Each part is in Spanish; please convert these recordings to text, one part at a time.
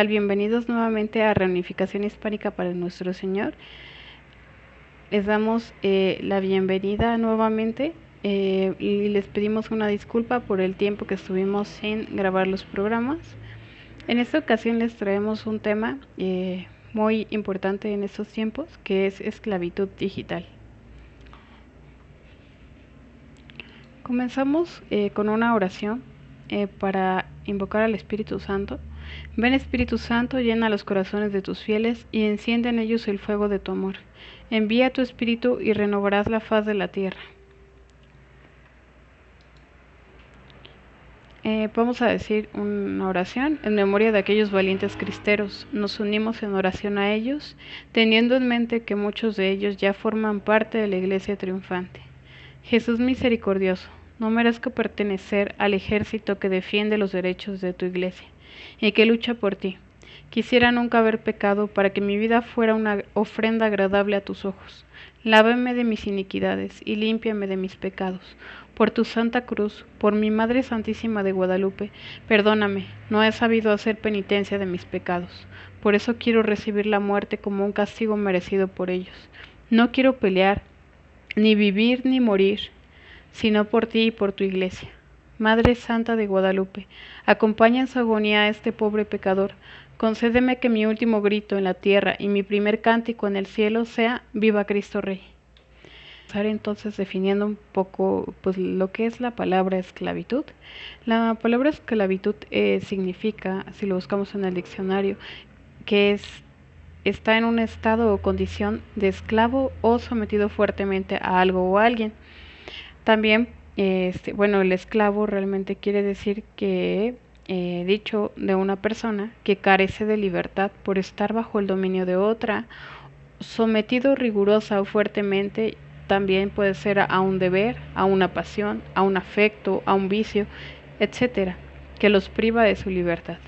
tal? Bienvenidos nuevamente a Reunificación Hispánica para nuestro Señor. Les damos la bienvenida nuevamente y les pedimos una disculpa por el tiempo que estuvimos sin grabar los programas. En esta ocasión les traemos un tema muy importante en estos tiempos, que es esclavitud digital. Comenzamos con una oración para invocar al Espíritu Santo. Ven, Espíritu Santo, llena los corazones de tus fieles y enciende en ellos el fuego de tu amor. Envía tu Espíritu y renovarás la faz de la tierra. Vamos a decir una oración en memoria de aquellos valientes cristeros. Nos unimos en oración a ellos, teniendo en mente que muchos de ellos ya forman parte de la Iglesia triunfante. Jesús misericordioso, no merezco pertenecer al ejército que defiende los derechos de tu Iglesia y que lucha por ti. Quisiera nunca haber pecado para que mi vida fuera una ofrenda agradable a tus ojos. Lávame de mis iniquidades y límpiame de mis pecados. Por tu santa cruz, por mi Madre Santísima de Guadalupe, perdóname, no he sabido hacer penitencia de mis pecados. Por eso quiero recibir la muerte como un castigo merecido por ellos. No quiero pelear, ni vivir ni morir, sino por ti y por tu Iglesia. Madre Santa de Guadalupe, acompaña en su agonía a este pobre pecador. Concédeme que mi último grito en la tierra y mi primer cántico en el cielo sea Viva Cristo Rey. Entonces, definiendo un poco pues lo que es la palabra esclavitud. La palabra esclavitud significa, si lo buscamos en el diccionario, que está en un estado o condición de esclavo o sometido fuertemente a algo o a alguien. También, el esclavo realmente quiere decir que dicho de una persona que carece de libertad por estar bajo el dominio de otra, sometido rigurosa o fuertemente. También puede ser a un deber, a una pasión, a un afecto, a un vicio, etcétera, que los priva de su libertad.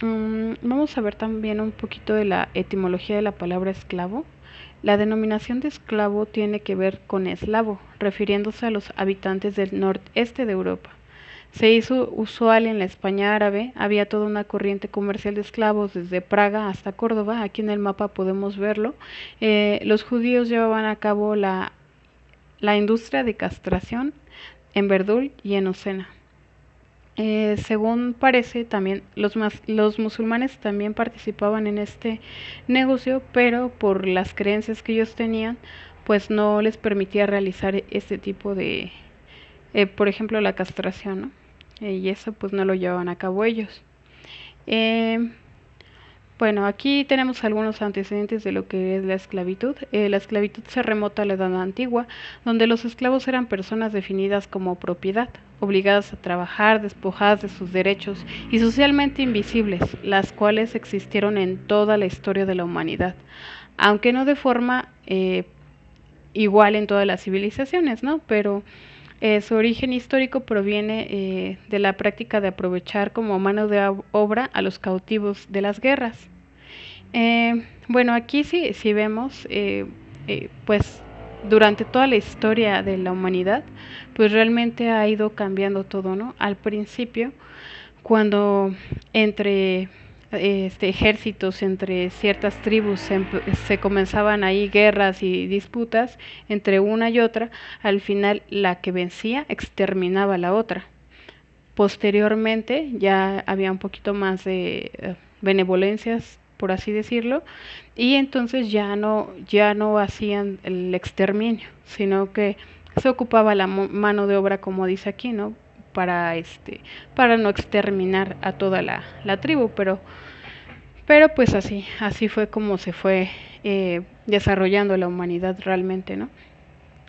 Vamos a ver también un poquito de la etimología de la palabra esclavo. La denominación de esclavo tiene que ver con eslavo, refiriéndose a los habitantes del noreste de Europa. Se hizo usual en la España árabe, había toda una corriente comercial de esclavos desde Praga hasta Córdoba, aquí en el mapa podemos verlo. Los judíos llevaban a cabo la industria de castración en Verdún y en Osena. Según parece, también los musulmanes también participaban en este negocio, pero por las creencias que ellos tenían, pues no les permitía realizar este tipo de, por ejemplo, la castración, ¿no? Y eso pues no lo llevaban a cabo ellos. Aquí tenemos algunos antecedentes de lo que es la esclavitud. La esclavitud se remota a la Edad Antigua, donde los esclavos eran personas definidas como propiedad, obligadas a trabajar, despojadas de sus derechos y socialmente invisibles, las cuales existieron en toda la historia de la humanidad, aunque no de forma igual en todas las civilizaciones, ¿no? Pero su origen histórico proviene de la práctica de aprovechar como mano de obra a los cautivos de las guerras. Aquí sí vemos, pues durante toda la historia de la humanidad, pues realmente ha ido cambiando todo, ¿no? Al principio, cuando entre ejércitos, entre ciertas tribus se comenzaban ahí guerras y disputas entre una y otra, al final la que vencía exterminaba a la otra. Posteriormente ya había un poquito más de benevolencias, por así decirlo, y entonces ya no hacían el exterminio, sino que se ocupaba la mano de obra, como dice aquí, ¿no? Para no exterminar a toda la tribu, pero pues así fue como se fue desarrollando la humanidad realmente, ¿no?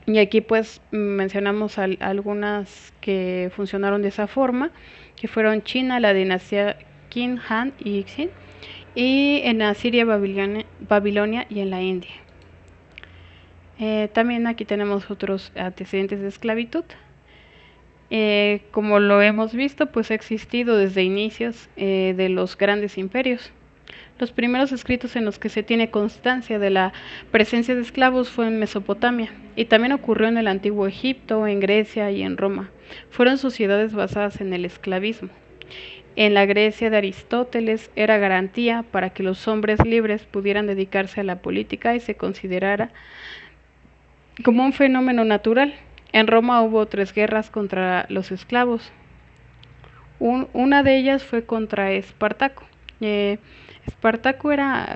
Y aquí pues mencionamos algunas que funcionaron de esa forma, que fueron China, la dinastía Qin, Han y Xin, y en Asiria, Babilonia y en la India. También aquí tenemos otros antecedentes de esclavitud. Como lo hemos visto, pues ha existido desde inicios de los grandes imperios. Los primeros escritos en los que se tiene constancia de la presencia de esclavos fue en Mesopotamia, y también ocurrió en el antiguo Egipto, en Grecia y en Roma. Fueron sociedades basadas en el esclavismo. En la Grecia de Aristóteles era garantía para que los hombres libres pudieran dedicarse a la política y se considerara como un fenómeno natural. En Roma hubo 3 guerras contra los esclavos. Una de ellas fue contra Espartaco. Espartaco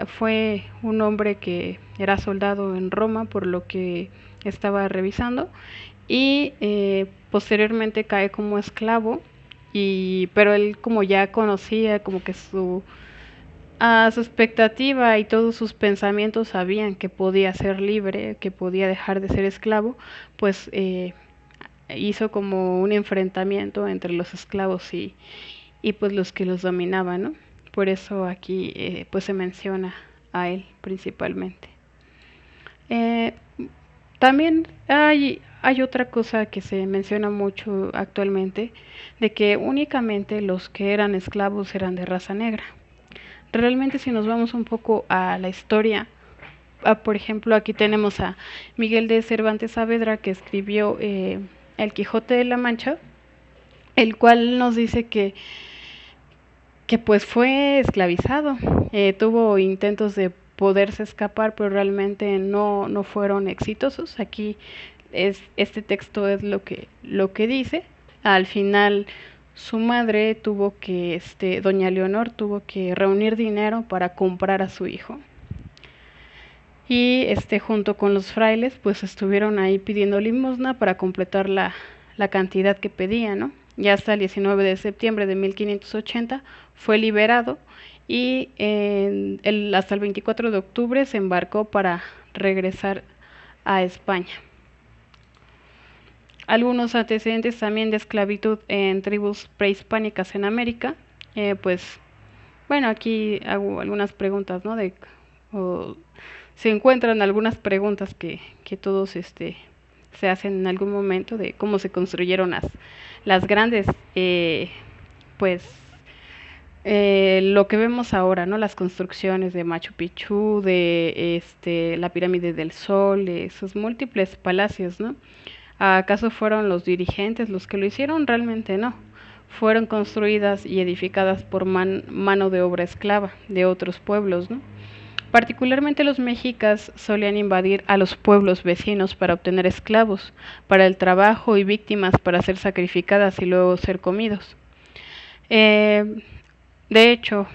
fue un hombre que era soldado en Roma, por lo que estaba revisando, y posteriormente cae como esclavo, pero él, como ya conocía como que su expectativa y todos sus pensamientos, sabían que podía ser libre, que podía dejar de ser esclavo, pues hizo como un enfrentamiento entre los esclavos y pues los que los dominaban, ¿no? Por eso aquí pues se menciona a él principalmente. Eh, También hay otra cosa que se menciona mucho actualmente, de que únicamente los que eran esclavos eran de raza negra. Realmente, si nos vamos un poco a la historia, por ejemplo, aquí tenemos a Miguel de Cervantes Saavedra, que escribió El Quijote de la Mancha, el cual nos dice que pues fue esclavizado, tuvo intentos de poderse escapar, pero realmente no fueron exitosos. Aquí este texto es lo que dice. Al final su madre doña Leonor tuvo que reunir dinero para comprar a su hijo. Y junto con los frailes, pues estuvieron ahí pidiendo limosna para completar la cantidad que pedía, ¿no? Ya hasta el 19 de septiembre de 1580 fue liberado y hasta el 24 de octubre se embarcó para regresar a España. Algunos antecedentes también de esclavitud en tribus prehispánicas en América, pues bueno, aquí hago algunas preguntas, ¿no? Se encuentran algunas preguntas que todos se hacen en algún momento, de cómo se construyeron las grandes, pues lo que vemos ahora, ¿no? Las construcciones de Machu Picchu, de la pirámide del Sol, de esos múltiples palacios, ¿no? ¿Acaso fueron los dirigentes los que lo hicieron? Realmente no. Fueron construidas y edificadas por mano de obra esclava de otros pueblos, ¿no? Particularmente los mexicas solían invadir a los pueblos vecinos para obtener esclavos para el trabajo y víctimas para ser sacrificadas y luego ser comidos. De hecho,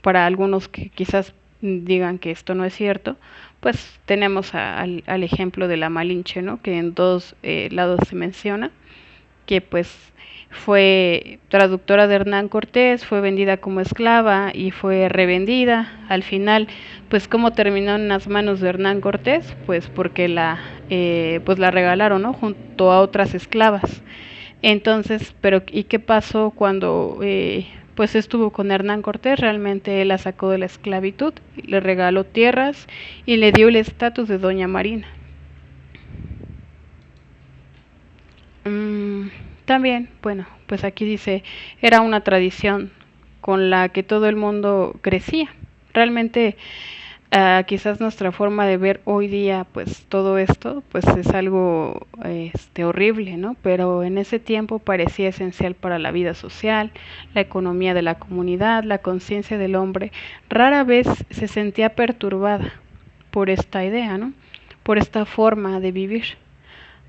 para algunos que quizás digan que esto no es cierto, pues tenemos al ejemplo de la Malinche, ¿no? Que en 2 lados se menciona, que pues fue traductora de Hernán Cortés, fue vendida como esclava y fue revendida. Al final, pues cómo terminó en las manos de Hernán Cortés, pues porque pues la regalaron, ¿no? Junto a otras esclavas. Entonces, ¿y qué pasó cuando pues estuvo con Hernán Cortés? Realmente él la sacó de la esclavitud, le regaló tierras y le dio el estatus de Doña Marina. También, bueno, pues aquí dice, era una tradición con la que todo el mundo crecía. Realmente, quizás nuestra forma de ver hoy día, pues todo esto, pues es algo horrible, ¿no? Pero en ese tiempo parecía esencial para la vida social, la economía de la comunidad, la conciencia del hombre. Rara vez se sentía perturbada por esta idea, ¿no? Por esta forma de vivir.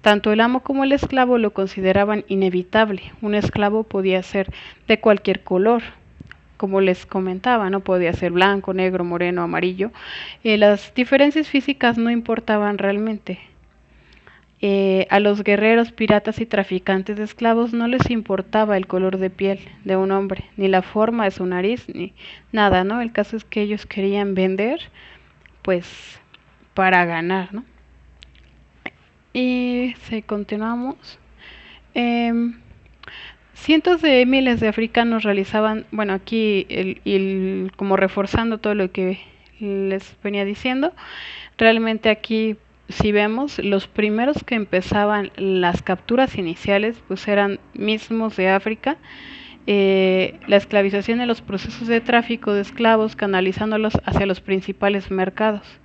Tanto el amo como el esclavo lo consideraban inevitable. Un esclavo podía ser de cualquier color, como les comentaba, no podía ser blanco, negro, moreno, amarillo. Las diferencias físicas no importaban realmente. A los guerreros, piratas y traficantes de esclavos no les importaba el color de piel de un hombre, ni la forma de su nariz, ni nada, ¿no? El caso es que ellos querían vender, pues, para ganar, ¿no? Y si continuamos, cientos de miles de africanos realizaban, bueno, aquí como reforzando todo lo que les venía diciendo, realmente aquí si vemos, los primeros que empezaban las capturas iniciales, pues eran mismos de África, la esclavización y los procesos de tráfico de esclavos, canalizándolos hacia los principales mercados.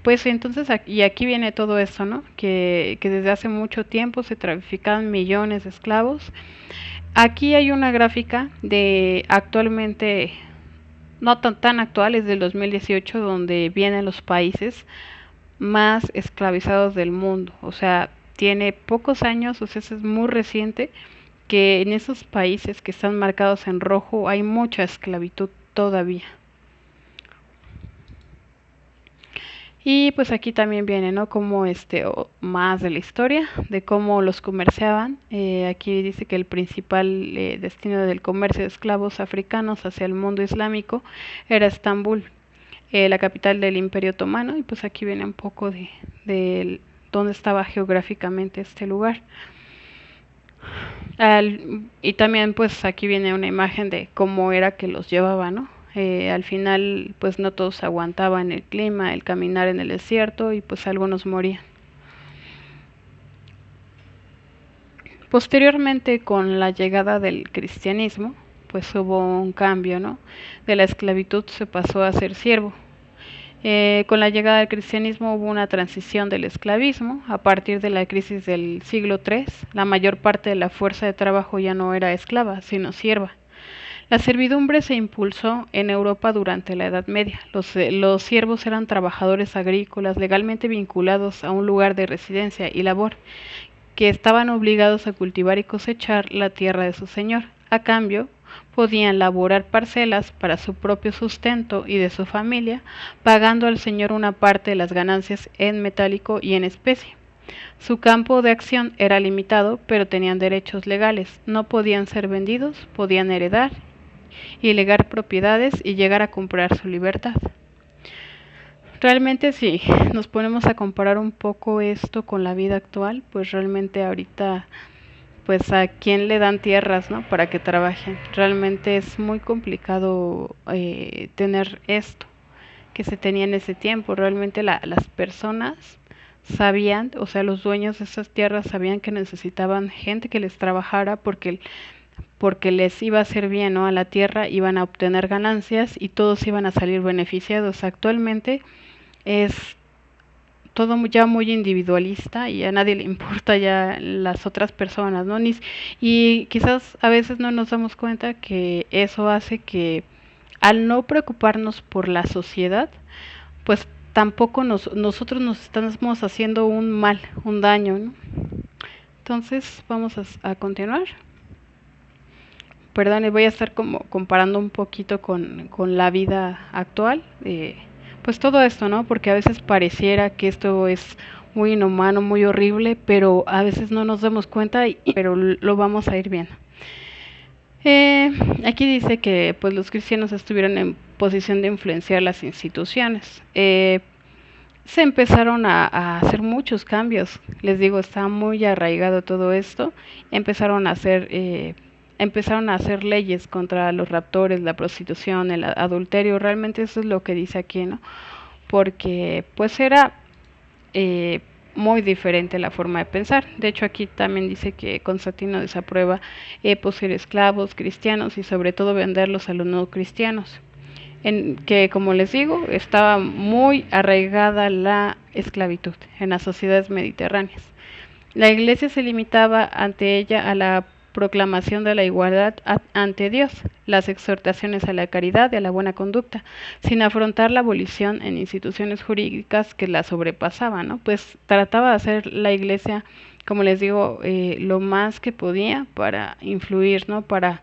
Pues entonces, y aquí viene todo esto, ¿no? Que desde hace mucho tiempo se traficaban millones de esclavos. Aquí hay una gráfica de actualmente, no tan actual, es del 2018, donde vienen los países más esclavizados del mundo. O sea, tiene pocos años, o sea, es muy reciente, que en esos países que están marcados en rojo hay mucha esclavitud todavía. Y pues aquí también viene, ¿no? Como más de la historia, de cómo los comerciaban. Aquí dice que el principal destino del comercio de esclavos africanos hacia el mundo islámico era Estambul, la capital del Imperio Otomano. Y pues aquí viene un poco de dónde estaba geográficamente este lugar. Y también pues aquí viene una imagen de cómo era que los llevaba, ¿no? Al final pues no todos aguantaban el clima, el caminar en el desierto y pues algunos morían. Posteriormente con la llegada del cristianismo pues hubo un cambio, ¿no? De la esclavitud se pasó a ser siervo. Con la llegada del cristianismo hubo una transición del esclavismo. A partir de la crisis del siglo III, la mayor parte de la fuerza de trabajo ya no era esclava, sino sierva. La servidumbre se impulsó en Europa durante la Edad Media. Los siervos eran trabajadores agrícolas legalmente vinculados a un lugar de residencia y labor, que estaban obligados a cultivar y cosechar la tierra de su señor. A cambio, podían laborar parcelas para su propio sustento y de su familia, pagando al señor una parte de las ganancias en metálico y en especie. Su campo de acción era limitado, pero tenían derechos legales. No podían ser vendidos, podían heredar y legar propiedades y llegar a comprar su libertad. Realmente si nos ponemos a comparar un poco esto con la vida actual, pues realmente ahorita pues a quién le dan tierras, ¿no? Para que trabajen. Realmente es muy complicado tener esto que se tenía en ese tiempo. Realmente las personas sabían, o sea, los dueños de esas tierras sabían que necesitaban gente que les trabajara porque les iba a hacer bien, ¿no? A la tierra, iban a obtener ganancias y todos iban a salir beneficiados. Actualmente es todo ya muy individualista y a nadie le importa ya las otras personas, ¿no? Y quizás a veces no nos damos cuenta que eso hace que al no preocuparnos por la sociedad, pues tampoco nosotros nos estamos haciendo un mal, un daño, ¿no? Entonces vamos a continuar. Perdón, voy a estar como comparando un poquito con la vida actual. Pues todo esto, ¿no? Porque a veces pareciera que esto es muy inhumano, muy horrible, pero a veces no nos damos cuenta, pero lo vamos a ir viendo. Aquí dice que pues los cristianos estuvieron en posición de influenciar las instituciones. Se empezaron a hacer muchos cambios. Les digo, está muy arraigado todo esto. Empezaron a hacer leyes contra los raptores, la prostitución, el adulterio. Realmente eso es lo que dice aquí, ¿no? Porque pues era muy diferente la forma de pensar. De hecho, aquí también dice que Constantino desaprueba poseer esclavos cristianos y sobre todo venderlos a los no cristianos. Que como les digo, estaba muy arraigada la esclavitud en las sociedades mediterráneas. La iglesia se limitaba ante ella a la proclamación de la igualdad ante Dios, las exhortaciones a la caridad y a la buena conducta, sin afrontar la abolición en instituciones jurídicas que la sobrepasaban, ¿no? Pues trataba de hacer la iglesia, como les digo, lo más que podía para influir, ¿no? Para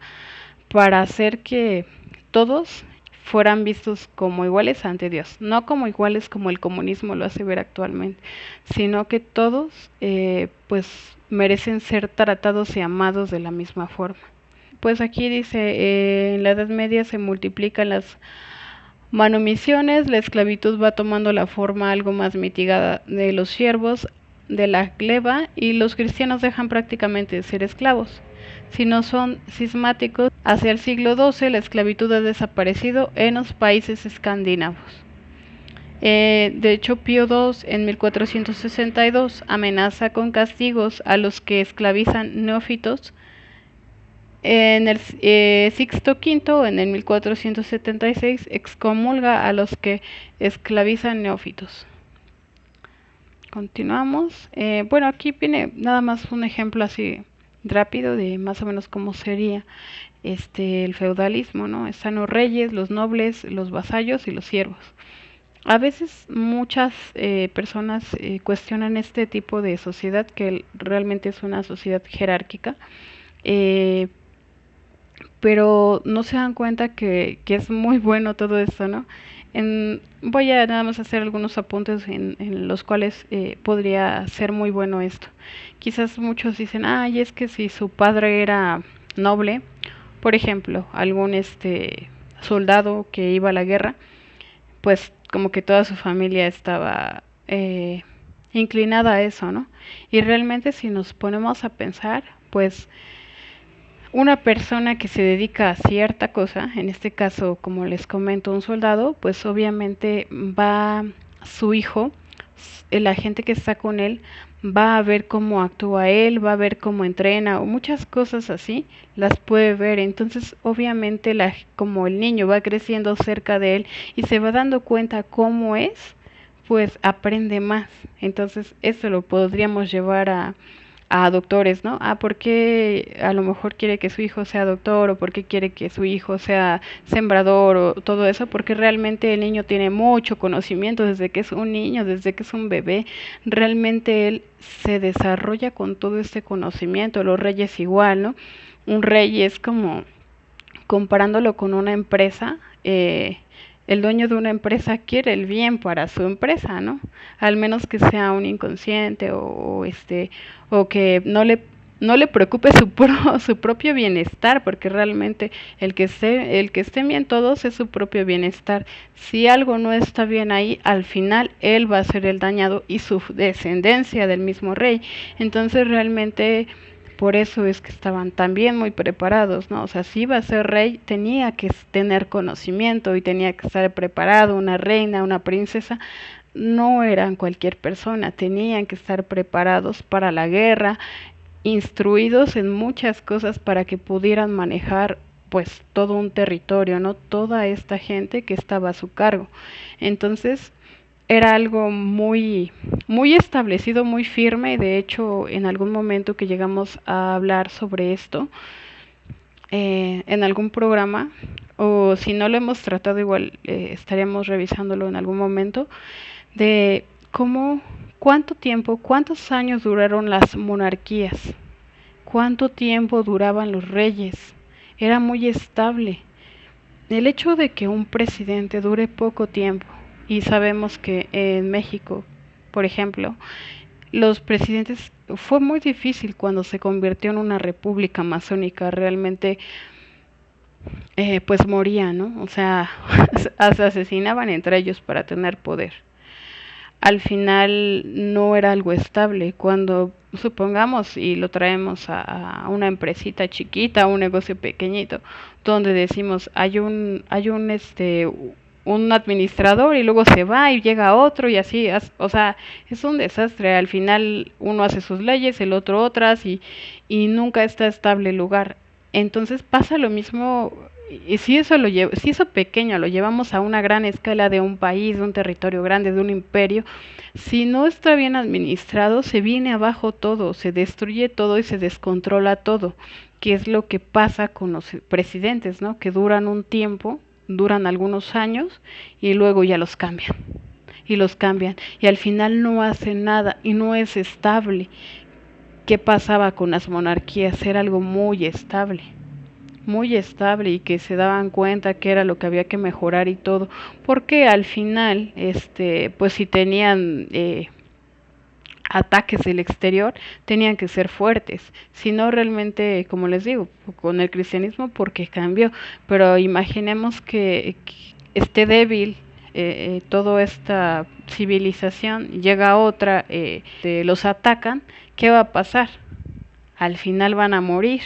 hacer que todos fueran vistos como iguales ante Dios, no como iguales como el comunismo lo hace ver actualmente, sino que todos pues merecen ser tratados y amados de la misma forma. Pues aquí dice, en la Edad Media se multiplican las manumisiones, la esclavitud va tomando la forma algo más mitigada de los siervos, de la gleba, y los cristianos dejan prácticamente de ser esclavos. Si no son cismáticos, hacia el siglo XII la esclavitud ha desaparecido en los países escandinavos. De hecho, Pío II en 1462 amenaza con castigos a los que esclavizan neófitos. En el Sixto V, en el 1476, excomulga a los que esclavizan neófitos. Continuamos. Bueno, aquí viene nada más un ejemplo así rápido de más o menos cómo sería el feudalismo, ¿no? Están los reyes, los nobles, los vasallos y los siervos. A veces muchas personas cuestionan este tipo de sociedad que realmente es una sociedad jerárquica, eh, pero no se dan cuenta que es muy bueno todo esto, ¿no? Voy a nada más hacer algunos apuntes en los cuales podría ser muy bueno esto. Quizás muchos dicen, ay, es que si su padre era noble, por ejemplo, algún soldado que iba a la guerra, pues como que toda su familia estaba inclinada a eso, ¿no? Y realmente si nos ponemos a pensar, pues una persona que se dedica a cierta cosa, en este caso, como les comento, un soldado, pues obviamente va su hijo, la gente que está con él, va a ver cómo actúa él, va a ver cómo entrena o muchas cosas así, las puede ver. Entonces, obviamente, como el niño va creciendo cerca de él y se va dando cuenta cómo es, pues aprende más. Entonces, esto lo podríamos llevar a doctores, ¿no? ¿Por qué a lo mejor quiere que su hijo sea doctor o por qué quiere que su hijo sea sembrador o todo eso? Porque realmente el niño tiene mucho conocimiento desde que es un niño, desde que es un bebé, realmente él se desarrolla con todo este conocimiento. Los reyes igual, ¿no? Un rey es como comparándolo con una empresa, el dueño de una empresa quiere el bien para su empresa, ¿no? Al menos que sea un inconsciente o que no le preocupe su propio bienestar, porque realmente el que esté bien todos es su propio bienestar. Si algo no está bien ahí, al final él va a ser el dañado y su descendencia del mismo rey. Entonces realmente por eso es que estaban también muy preparados, ¿no? O sea, si iba a ser rey, tenía que tener conocimiento y tenía que estar preparado. Una reina, una princesa, no eran cualquier persona, tenían que estar preparados para la guerra, instruidos en muchas cosas para que pudieran manejar pues todo un territorio, ¿no? Toda esta gente que estaba a su cargo. Entonces, era algo muy establecido, muy firme, y de hecho en algún momento que llegamos a hablar sobre esto, en algún programa, o si no lo hemos tratado igual, estaríamos revisándolo en algún momento, de cuánto tiempo, cuántos años duraron las monarquías, cuánto tiempo duraban los reyes, era muy estable. El hecho de que un presidente dure poco tiempo, y sabemos que en México, por ejemplo, los presidentes fue muy difícil cuando se convirtió en una república masónica, realmente pues morían, ¿no? O sea, se asesinaban entre ellos para tener poder. Al final no era algo estable. Cuando supongamos y lo traemos a una empresita chiquita, a un negocio pequeñito, donde decimos un administrador y luego se va y llega otro y así, o sea, es un desastre. Al final uno hace sus leyes, el otro otras y nunca está estable el lugar. Entonces pasa lo mismo y si eso pequeño lo llevamos a una gran escala de un país, de un territorio grande, de un imperio, si no está bien administrado, se viene abajo todo, se destruye todo y se descontrola todo, que es lo que pasa con los presidentes, ¿no? Que duran un tiempo, duran algunos años y luego ya los cambian. Y los cambian y al final no hacen nada y no es estable. ¿Qué pasaba con las monarquías? Era algo muy estable y que se daban cuenta que era lo que había que mejorar y todo, porque al final, pues si tenían ataques del exterior, tenían que ser fuertes, si no realmente, como les digo, con el cristianismo porque cambió, pero imaginemos que esté débil toda esta civilización, llega otra, los atacan, ¿qué va a pasar? Al final van a morir.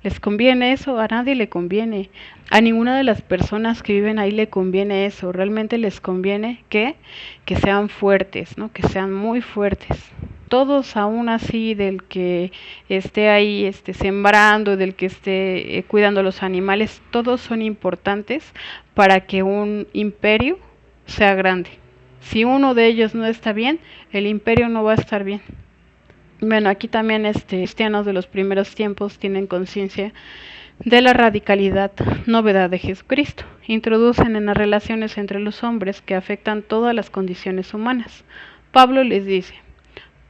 ¿Les conviene eso? A nadie le conviene. A ninguna de las personas que viven ahí le conviene eso. Realmente les conviene que sean fuertes, ¿no? Que sean muy fuertes. Todos aún así del que esté ahí sembrando, del que esté cuidando los animales, todos son importantes para que un imperio sea grande. Si uno de ellos no está bien, el imperio no va a estar bien. Bueno, aquí también cristianos de los primeros tiempos tienen conciencia de la radicalidad, novedad de Jesucristo. Introducen en las relaciones entre los hombres que afectan todas las condiciones humanas. Pablo les dice: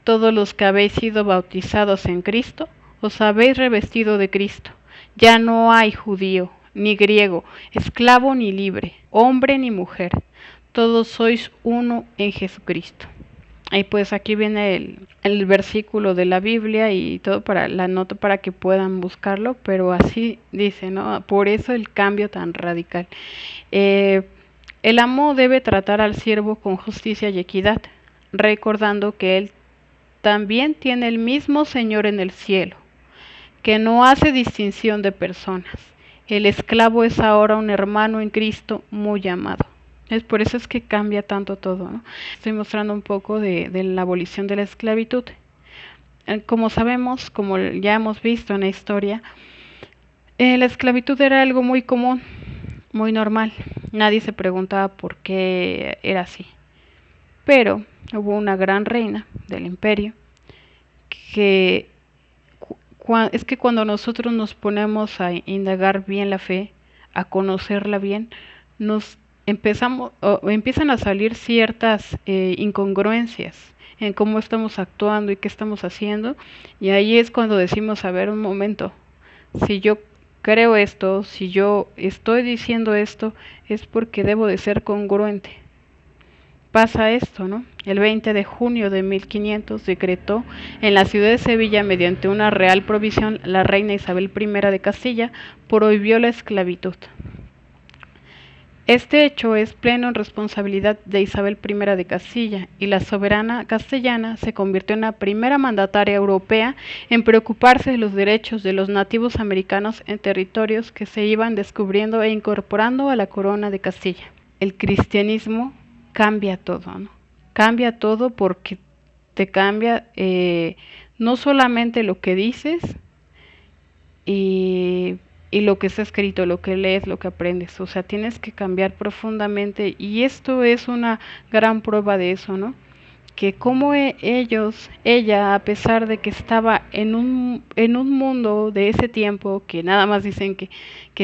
todos los que habéis sido bautizados en Cristo, os habéis revestido de Cristo. Ya no hay judío, ni griego, esclavo ni libre, hombre ni mujer. Todos sois uno en Jesucristo. Y pues aquí viene el versículo de la Biblia y todo para la nota para que puedan buscarlo, pero así dice, ¿no? Por eso el cambio tan radical. Eh, el amo debe tratar al siervo con justicia y equidad, recordando que él también tiene el mismo Señor en el cielo, que no hace distinción de personas. El esclavo es ahora un hermano en Cristo muy amado. Es por eso es que cambia tanto todo, ¿no? Estoy mostrando un poco de la abolición de la esclavitud. Como sabemos, como ya hemos visto en la historia, la esclavitud era algo muy común, muy normal. Nadie se preguntaba por qué era así. Pero hubo una gran reina del imperio que es que cuando nosotros nos ponemos a indagar bien la fe, a conocerla bien, nos empiezan a salir ciertas incongruencias en cómo estamos actuando y qué estamos haciendo, y ahí es cuando decimos: a ver, un momento, si yo creo esto, si yo estoy diciendo esto, es porque debo de ser congruente. Pasa esto, ¿no? El 20 de junio de 1500 decretó en la ciudad de Sevilla, mediante una real provisión, la reina Isabel I de Castilla prohibió la esclavitud. Este hecho es pleno en responsabilidad de Isabel I de Castilla, y la soberana castellana se convirtió en la primera mandataria europea en preocuparse de los derechos de los nativos americanos en territorios que se iban descubriendo e incorporando a la corona de Castilla. El cristianismo cambia todo, ¿no? Cambia todo porque te cambia no solamente lo que dices y lo que está escrito, lo que lees, lo que aprendes. O sea, tienes que cambiar profundamente, y esto es una gran prueba de eso, ¿no? Que como ella, a pesar de que estaba en un mundo de ese tiempo, que nada más dicen que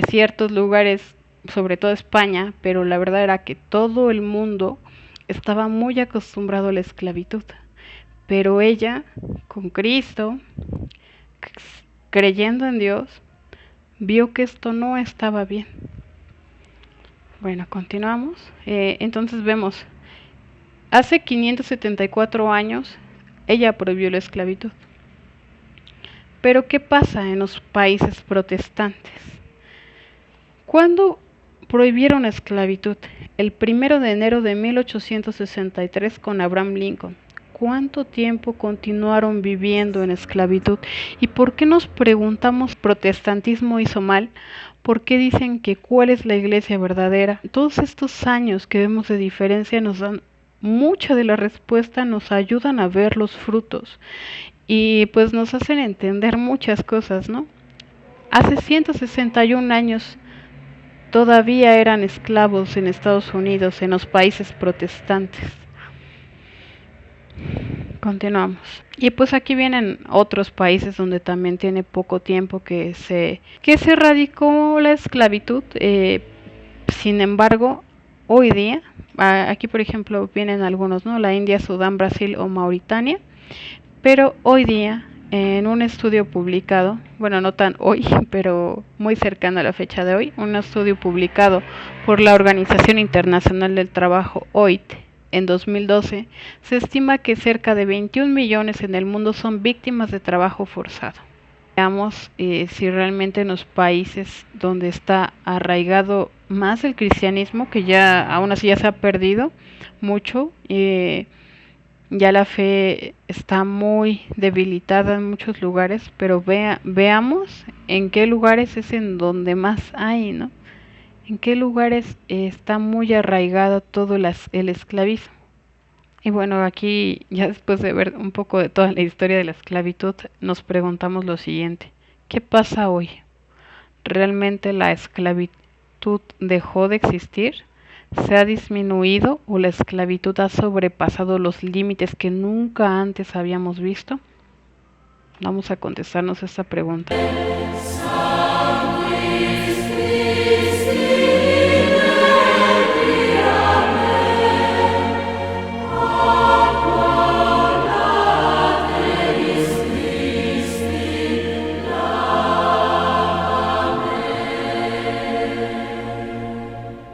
ciertos lugares, sobre todo España, pero la verdad era que todo el mundo estaba muy acostumbrado a la esclavitud. Pero ella, con Cristo, creyendo en Dios, vio que esto no estaba bien. Bueno, continuamos. Entonces vemos, hace 574 años, ella prohibió la esclavitud. Pero ¿qué pasa en los países protestantes? ¿Cuándo prohibieron la esclavitud? El 1 de enero de 1863 con Abraham Lincoln. ¿Cuánto tiempo continuaron viviendo en esclavitud? ¿Y por qué nos preguntamos protestantismo hizo mal? ¿Por qué dicen que cuál es la iglesia verdadera? Todos estos años que vemos de diferencia nos dan mucha de la respuesta, nos ayudan a ver los frutos y pues nos hacen entender muchas cosas, ¿no? Hace 161 años todavía eran esclavos en Estados Unidos, en los países protestantes. Continuamos. Y pues aquí vienen otros países donde también tiene poco tiempo que se erradicó la esclavitud. Sin embargo, hoy día, aquí por ejemplo vienen algunos, ¿no? La India, Sudán, Brasil o Mauritania. Pero hoy día, en un estudio publicado, bueno, no tan hoy, pero muy cercano a la fecha de hoy, un estudio publicado por la Organización Internacional del Trabajo, OIT, en 2012, se estima que cerca de 21 millones en el mundo son víctimas de trabajo forzado. Veamos si realmente en los países donde está arraigado más el cristianismo, que ya aún así ya se ha perdido mucho, ya la fe está muy debilitada en muchos lugares, pero veamos en qué lugares es en donde más hay, ¿no? En qué lugares está muy arraigado todo el esclavismo. Y bueno, aquí ya después de ver un poco de toda la historia de la esclavitud, nos preguntamos lo siguiente: ¿qué pasa hoy? ¿Realmente la esclavitud dejó de existir? ¿Se ha disminuido o la esclavitud ha sobrepasado los límites que nunca antes habíamos visto? Vamos a contestarnos esta pregunta.